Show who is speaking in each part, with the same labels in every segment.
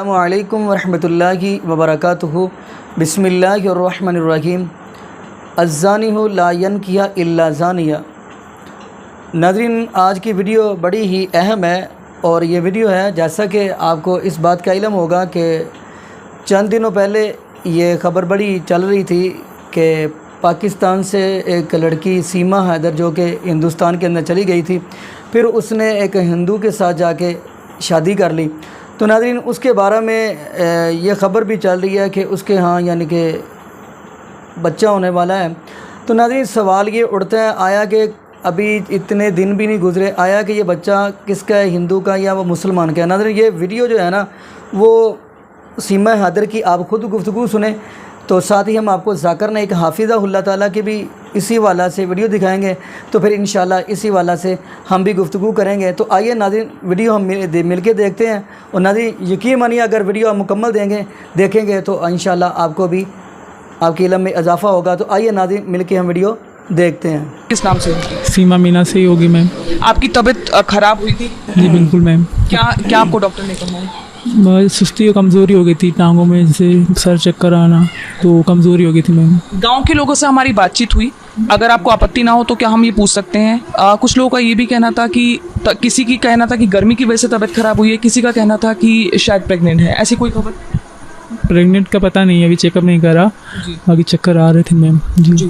Speaker 1: السلام علیکم ورحمۃ اللہ وبرکاتہ۔ بسم اللہ الرحمن الرحیم۔ الزانی لا ینکح الا زانیہ۔ ناظرین، آج کی ویڈیو بڑی ہی اہم ہے، اور یہ ویڈیو ہے جیسا کہ آپ کو اس بات کا علم ہوگا کہ چند دنوں پہلے یہ خبر بڑی چل رہی تھی کہ پاکستان سے ایک لڑکی سیما حیدر جو کہ ہندوستان کے اندر چلی گئی تھی، پھر اس نے ایک ہندو کے ساتھ جا کے شادی کر لی۔ تو ناظرین، اس کے بارے میں یہ خبر بھی چل رہی ہے کہ اس کے ہاں یعنی کہ بچہ ہونے والا ہے۔ تو ناظرین، سوال یہ اٹھتا ہے، آیا کہ ابھی اتنے دن بھی نہیں گزرے، آیا کہ یہ بچہ کس کا ہے، ہندو کا یا وہ مسلمان کا ہے؟ ناظرین، یہ ویڈیو جو ہے نا وہ سیما حیدر کی آپ خود گفتگو سنیں، تو ساتھ ہی ہم آپ کو ذاکر نے ایک حافظہ اللہ تعالیٰ کی بھی اسی والا سے ویڈیو دکھائیں گے، تو پھر انشاءاللہ اسی والا سے ہم بھی گفتگو کریں گے۔ تو آئیے ناظرین، ویڈیو ہم مل کے دیکھتے ہیں، اور ناظرین یقین مانیے اگر ویڈیو ہم مکمل دیکھیں گے تو انشاءاللہ آپ کو بھی آپ کے علم میں اضافہ ہوگا۔ تو آئیے ناظرین، مل کے ہم ویڈیو دیکھتے ہیں۔
Speaker 2: کس نام سے؟
Speaker 3: سیما مینا سے ہی ہوگی میم۔
Speaker 2: آپ کی طبیعت خراب ہوئی تھی؟
Speaker 3: جی بالکل میم۔
Speaker 2: کیا آپ کو ڈاکٹر نے کہا ہے؟
Speaker 3: سستی اور کمزوری ہو گئی تھی ٹانگوں میں، جیسے سر چکر آنا، تو کمزوری ہو گئی تھی میم۔
Speaker 2: گاؤں کے لوگوں سے ہماری بات چیت ہوئی، اگر آپ کو آپتی نہ ہو تو کیا ہم یہ پوچھ سکتے ہیں؟ کچھ لوگوں کا یہ بھی کہنا تھا کہ کسی کی کہنا تھا کہ گرمی کی وجہ سے طبیعت خراب ہوئی ہے، کسی کا کہنا تھا کہ شاید پریگننٹ ہے، ایسی کوئی خبر؟
Speaker 3: پریگننٹ کا پتہ نہیں ہے، ابھی چیک اپ نہیں کرا، باقی چکر آ رہے تھے میم۔ جی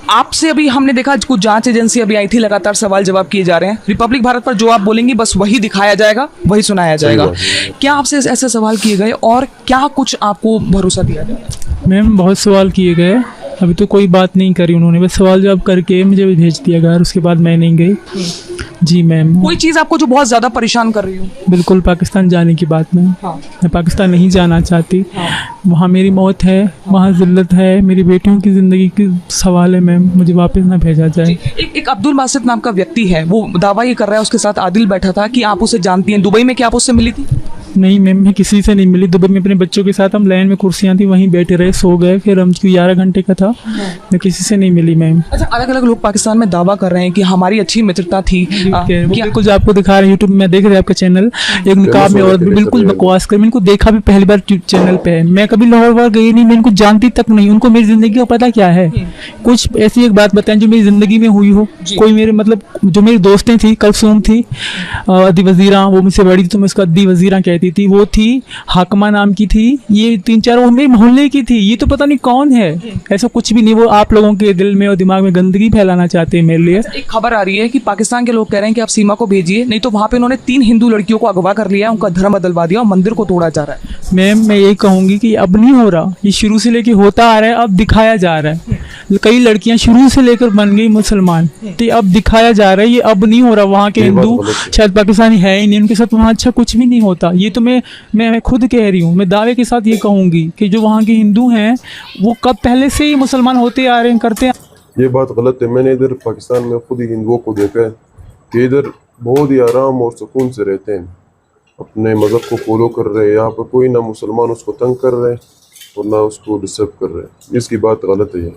Speaker 2: آپ سے ابھی ہم نے دیکھا کچھ جانچ ایجنسی ابھی آئی تھی، لگاتار سوال جواب کیے جا رہے ہیں۔ ریپبلک بھارت پر جو آپ بولیں گی بس وہی دکھایا جائے گا، وہی سنایا جائے گا۔ کیا آپ سے ایسے سوال کیے گئے اور کیا کچھ آپ کو بھروسہ دیا جائے؟
Speaker 3: میم بہت سوال کیے گئے، ابھی تو کوئی بات نہیں کری انہوں نے، بس سوال جواب کر کے مجھے بھیج دیا گھر، اس کے بعد میں نہیں گئی۔ جی میم۔
Speaker 2: کوئی چیز آپ کو جو بہت زیادہ پریشان کر رہی ہو؟
Speaker 3: بالکل پاکستان جانے کی بات میں پاکستان نہیں جانا چاہتی، وہاں میری موت ہے، وہاں ذلت ہے، میری بیٹیوں کی زندگی کی سوال ہے میم، مجھے واپس نہ بھیجا جائے۔
Speaker 2: ایک عبد الباسط نام کا ویکتی ہے، وہ دعویٰ یہ کر رہا ہے، اس کے ساتھ عادل بیٹھا تھا کہ آپ اسے جانتی ہیں، دبئی میں کیا آپ اس سے ملی تھی؟
Speaker 3: نہیں میم، میں کسی سے نہیں ملی، دبئی میں اپنے بچوں کے ساتھ ہم لائن میں کرسیاں تھیں وہیں بیٹھے رہے، سو گئے، پھر ہم 11 گھنٹے کا تھا، میں کسی سے نہیں ملی میم۔
Speaker 2: اچھا، الگ الگ لوگ پاکستان میں دعویٰ کر رہے ہیں کہ ہماری اچھی مترتا تھی،
Speaker 3: بالکل جو آپ کو دکھا رہے ہیں یوٹیوب میں دیکھ رہے ہیں آپ کا چینل، ایک نقاب میں عورت بالکل بکواس کر، میں ان کو دیکھا بھی پہلی بار چینل پہ ہے، میں کبھی لاہور وار گئی نہیں، میں ان کو جانتی تک نہیں، ان کو میری زندگی کا پتہ کیا ہے؟ کچھ ایسی ایک بات بتائیں جو میری زندگی میں ہوئی ہو، کوئی میرے مطلب جو میری دوستیں تھیں، کلثوم تھی، ادی وزیراں، وہ مجھ سے بڑی تھی تو میں اس کو ادی وزیراں کہتی تھی، وہ تھی حاکمہ نام کی تھی، یہ 3-4 وہ میرے محلے کی تھی، یہ تو پتہ نہیں کون ہے، ایسا کچھ بھی نہیں، وہ آپ لوگوں کے دل میں اور دماغ میں گندگی پھیلانا چاہتے ہیں میرے لیے۔
Speaker 2: ایک خبر آ رہی ہے کہ پاکستان کے لوگ کہہ رہے ہیں کہ آپ سیما کو بھیجیے، نہیں تو وہاں پہ انہوں نے 3 ہندو لڑکیوں کو اغوا کر لیا، ان کا دھرم بدلوا دیا اور مندر کو توڑا جا رہا ہے۔
Speaker 3: میم میں یہی کہوں گی کہ اب نہیں ہو رہا، یہ شروع سے لے کے ہوتا آ رہا ہے، اب دکھایا جا رہا ہے، کئی لڑکیاں شروع سے لے کر بن گئی مسلمان، تو اب دکھایا جا رہا ہے، یہ اب نہیں ہو رہا، وہاں کے ہندو شاید پاکستانی ہے ہی نہیں، ان کے ساتھ وہاں اچھا کچھ بھی نہیں ہوتا، یہ تو میں خود کہہ رہی ہوں، میں دعوے کے ساتھ یہ کہوں گی کہ جو وہاں کے ہندو ہیں وہ کب پہلے سے ہی مسلمان ہوتے آ رہے ہیں، کرتے ہیں۔
Speaker 4: یہ بات غلط ہے، میں نے ادھر پاکستان میں خود ہی ہندوؤں کو دیکھا ہے کہ ادھر بہت ہی آرام اور سکون سے رہتے ہیں، اپنے مذہب کو فالو کر رہے ہیں، یہاں پر کوئی نہ مسلمان اس کو تنگ کر رہے اور نہ اس کو ڈسٹرب کر رہے، اس کی بات غلط ہے۔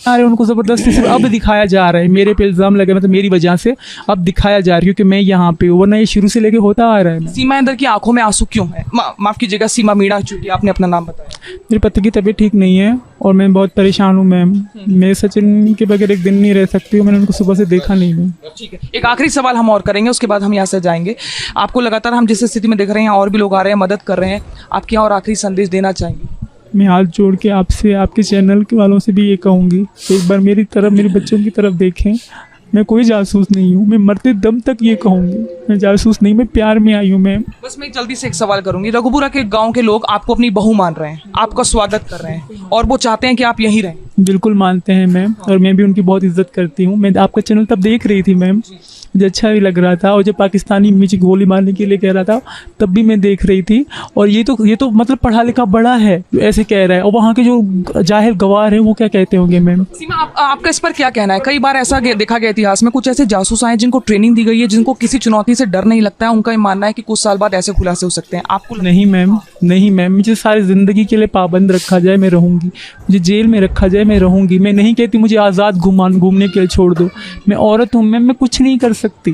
Speaker 3: ان کو زبردستی صرف اب دکھایا جا رہا ہے، میرے پہ الزام لگے مطلب میری وجہ سے اب دکھایا جا رہا ہے کیونکہ میں یہاں پہ ہوں، ورنہ یہ شروع سے لے کے ہوتا آ رہا ہے۔
Speaker 2: سیما حیدر کی آنکھوں میں آنسو کیوں ہے؟ معاف کیجیے گا، سیما مینا چونکہ آپ نے اپنا نام بتایا۔
Speaker 3: میرے پتی کی طبیعت ٹھیک نہیں ہے اور میں بہت پریشان ہوں میم، میں سچن کے بغیر ایک دن نہیں رہ سکتی ہوں، میں نے ان کو صبح سے دیکھا نہیں ہے۔
Speaker 2: ٹھیک ہے، ایک آخری سوال ہم اور کریں گے، اس کے بعد ہم یہاں سے جائیں گے۔ آپ کو لگاتار ہم جس استھتی میں دیکھ رہے ہیں اور بھی لوگ آ رہے ہیں، مدد کر رہے ہیں، آپ کیا اور آخری سندیش دینا چاہیں گے؟
Speaker 3: میں ہاتھ جوڑ کے آپ سے، آپ کے چینل کے والوں سے بھی یہ کہوں گی ایک بار میری طرف، میرے بچوں کی طرف دیکھیں، میں کوئی جاسوس نہیں ہوں، میں مرتے دم تک یہ کہوں گی، میں جاسوس نہیں، میں پیار میں آئی ہوں میم۔
Speaker 2: بس میں جلدی سے ایک سوال کروں گی، رگھوپورہ کے گاؤں کے لوگ آپ کو اپنی بہو مان رہے ہیں، آپ کا سواگت کر رہے ہیں اور وہ چاہتے ہیں کہ آپ یہیں رہیں۔
Speaker 3: بالکل مانتے ہیں میم، اور میں بھی ان کی بہت عزت کرتی ہوں، میں آپ کا چینل تب دیکھ رہی تھی میم، مجھے اچھا بھی لگ رہا تھا، اور جب پاکستانی مجھے گولی مارنے کے لیے کہہ رہا تھا تب بھی میں دیکھ رہی تھی، اور یہ تو مطلب پڑھا لکھا بڑا ہے جو ایسے کہہ رہا ہے، اور وہاں کے جو جاہل گوار ہیں وہ کیا کہتے ہوں گے میم؟
Speaker 2: سیما، آپ کا اس پر کیا کہنا ہے؟ کئی بار ایسا دیکھا گیا اتہاس میں، کچھ ایسے جاسوس آئے جن کو ٹریننگ دی گئی ہے، جن کو کسی چنوتی سے ڈر نہیں لگتا ہے، ان کا یہ ماننا ہے کہ کچھ سال بعد ایسے خلاصے ہو سکتے ہیں، آپ کو؟
Speaker 3: نہیں میم، نہیں میم، مجھے ساری زندگی کے لیے پابند رکھا جائے میں رہوں گی، مجھے جیل میں رکھا جائے میں رہوں گی، میں نہیں کہتی مجھے آزاد گھومنے کے لیے چھوڑ دو، میں عورت ہوں میم، میں کچھ نہیں کر سکتی،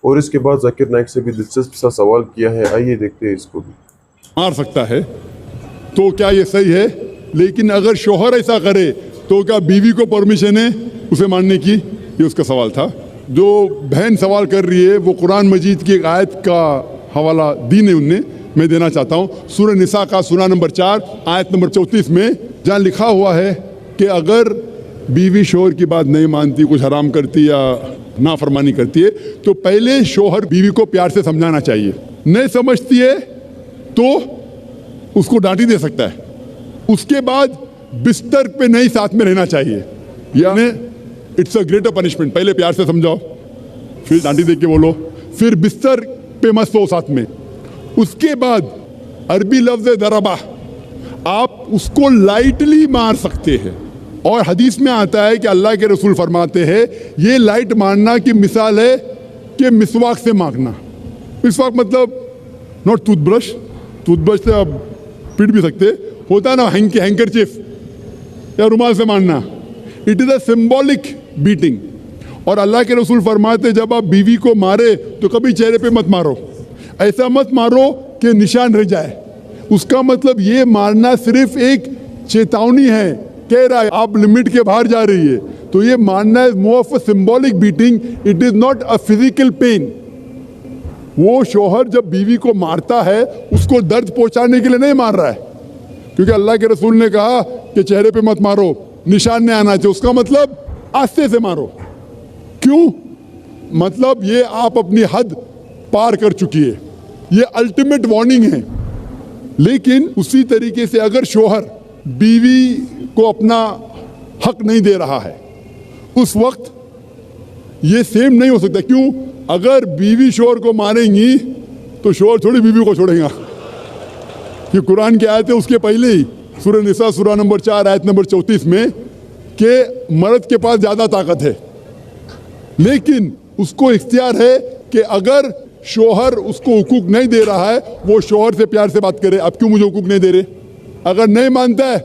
Speaker 4: اور اس کے بعد ذاکر نائک سے بھی دلچسپ سا سوال کیا ہے, آئیے دیکھتے ہیں اس کو بھی.
Speaker 5: مار سکتا ہے تو کیا یہ صحیح ہے؟ لیکن اگر شوہر ایسا کرے تو کیا بیوی کو پرمیشن ہے اسے مارنے کی؟ یہ اس کا سوال تھا. جو بہن سوال کر رہی ہے وہ قرآن مجید کی ایک آیت کا حوالہ دی نے ان نے, میں دینا چاہتا ہوں. سورہ نساء کا سورہ نمبر 4 آیت نمبر 34 میں جہاں لکھا ہوا ہے کہ اگر بیوی شوہر کی بات نہیں مانتی, کچھ حرام کرتی یا نافرمانی کرتی ہے تو پہلے شوہر بیوی کو پیار سے سمجھانا چاہیے. نہیں سمجھتی ہے تو اس کو ڈانٹی دے سکتا ہے. اس کے بعد بستر پہ نہیں ساتھ میں رہنا چاہیے, یعنی اٹس اے گریٹر پنشمنٹ. پہلے پیار سے سمجھاؤ, پھر ڈانٹی دے کے بولو, پھر بستر پہ مت سو ساتھ میں. اس کے بعد عربی لفظ ضربہ, آپ اس کو لائٹلی مار سکتے ہیں, اور حدیث میں آتا ہے کہ اللہ کے رسول فرماتے ہیں یہ لائٹ مارنا کی مثال ہے کہ مسواک سے مارنا. مسواک مطلب not tooth brush, tooth brush سے آپ پیٹ بھی سکتے, ہوتا ہے نا ہینکرچیف یا رومال سے مارنا. It is a symbolic batting. اور اللہ کے رسول فرماتے جب آپ بیوی کو مارے تو کبھی چہرے پہ مت مارو, ایسا مت مارو کہ نشان رہ جائے. اس کا مطلب یہ مارنا صرف ایک چیتاونی ہے, کہہ رہا ہے آپ لمٹ کے باہر جا رہی ہے, تو یہ ماننا ہے more of a symbolic beating, it is not a physical pain. وہ شوہر جب بیوی کو مارتا ہے اس کو درد پہنچانے کے لیے نہیں مار رہا ہے, کیونکہ اللہ کے رسول نے کہا کہ چہرے پہ مت مارو, نشان نہیں آنا چاہیے. اس کا مطلب آستے سے مارو. کیوں؟ مطلب یہ آپ اپنی حد پار کر چکی ہے, یہ الٹیمیٹ وارننگ ہے. لیکن اسی طریقے سے اگر شوہر بیوی کو اپنا حق نہیں دے رہا ہے اس وقت یہ سیم نہیں ہو سکتا. کیوں؟ اگر بیوی شوہر کو ماریں گی تو شوہر تھوڑی بیوی کو چھوڑیں گا. یہ قرآن کی آیت ہے اس کے پہلے ہی سورہ نساء سورہ نمبر 4 آیت نمبر 34 میں کہ مرد کے پاس زیادہ طاقت ہے, لیکن اس کو اختیار ہے کہ اگر شوہر اس کو حقوق نہیں دے رہا ہے وہ شوہر سے پیار سے بات کرے. اب کیوں مجھے حقوق نہیں دے رہے؟ اگر نہیں مانتا ہے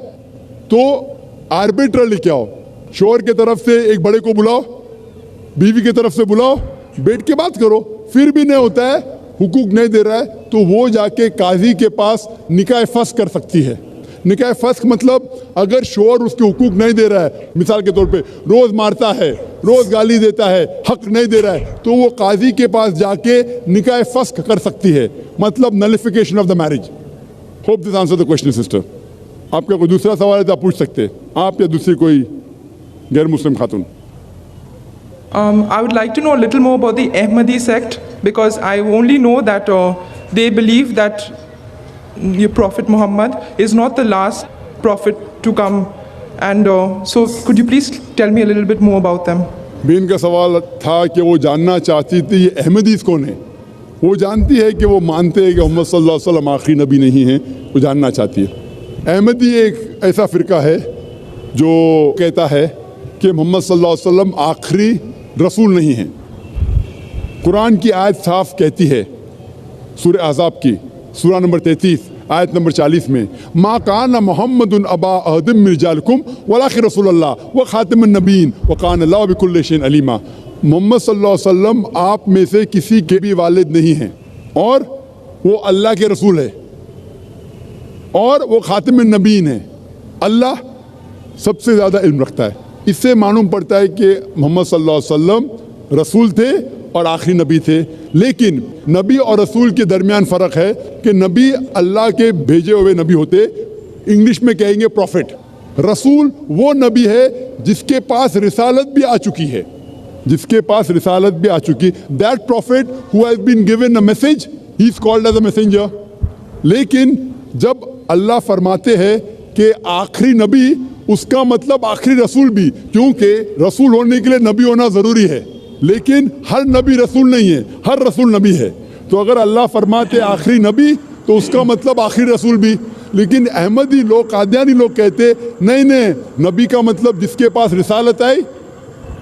Speaker 5: تو آربیٹر لے کے آؤ, شوہر کے طرف سے ایک بڑے کو بلاؤ, بیوی کی طرف سے بلاؤ, بیٹھ کے بات کرو. پھر بھی نہیں ہوتا ہے, حقوق نہیں دے رہا ہے, تو وہ جا کے قاضی کے پاس نکاح فسخ کر سکتی ہے. نکاح فسخ مطلب اگر شوہر اس کے حقوق نہیں دے رہا ہے, مثال کے طور پہ روز مارتا ہے, روز گالی دیتا ہے, حق نہیں دے رہا ہے, تو وہ قاضی کے پاس جا کے نکاح فسخ کر سکتی ہے, مطلب nullification of the marriage. Hope this answer the question sister. آپ کا کوئی دوسرا سوال ہے تو آپ پوچھ سکتے ہیں, آپ یا دوسری کوئی غیر مسلم خاتون.
Speaker 6: I would like to know a little more about the Ahmadi sect, because I only know that they believe that your Prophet Muhammad is not the last prophet to come, and so could you please tell me a little bit more about them?
Speaker 5: بین کا سوال تھا کہ وہ جاننا چاہتی تھی یہ احمدیز کون ہے. وہ جانتی ہے کہ وہ مانتے ہیں کہ محمد صلی اللہ علیہ وسلم آخری نبی نہیں ہیں, وہ جاننا چاہتی ہے. احمدی ایک ایسا فرقہ ہے جو کہتا ہے کہ محمد صلی اللہ علیہ وسلم آخری رسول نہیں ہیں. قرآن کی آیت صاف کہتی ہے سورہ احزاب کی سورہ نمبر 33 آیت نمبر 40 میں, ما کان محمد ابا احد من رجالکم ولکن رسول اللہ وخاتم النبیین وکان اللہ بکل شیء علیما. محمد صلی اللہ علیہ وسلم آپ میں سے کسی کے بھی والد نہیں ہیں, اور وہ اللہ کے رسول ہے, اور وہ خاتم النبیین ہے. اللہ سب سے زیادہ علم رکھتا ہے. اس سے معلوم پڑتا ہے کہ محمد صلی اللہ علیہ وسلم رسول تھے اور آخری نبی تھے. لیکن نبی اور رسول کے درمیان فرق ہے کہ نبی اللہ کے بھیجے ہوئے نبی ہوتے, انگلش میں کہیں گے پروفٹ. رسول وہ نبی ہے جس کے پاس رسالت بھی آ چکی ہے, جس کے پاس رسالت بھی آ چکی. That prophet who has been given a message, he is called as a messenger. لیکن جب اللہ فرماتے ہیں کہ آخری نبی, اس کا مطلب آخری رسول بھی, کیونکہ رسول ہونے کے لیے نبی ہونا ضروری ہے. لیکن ہر نبی رسول نہیں ہے, ہر رسول نبی ہے. تو اگر اللہ فرماتے آخری نبی تو اس کا مطلب آخری رسول بھی. لیکن احمدی لوگ, قادیانی لوگ کہتے نہیں, نبی کا مطلب جس کے پاس رسالت آئی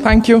Speaker 6: Thank you.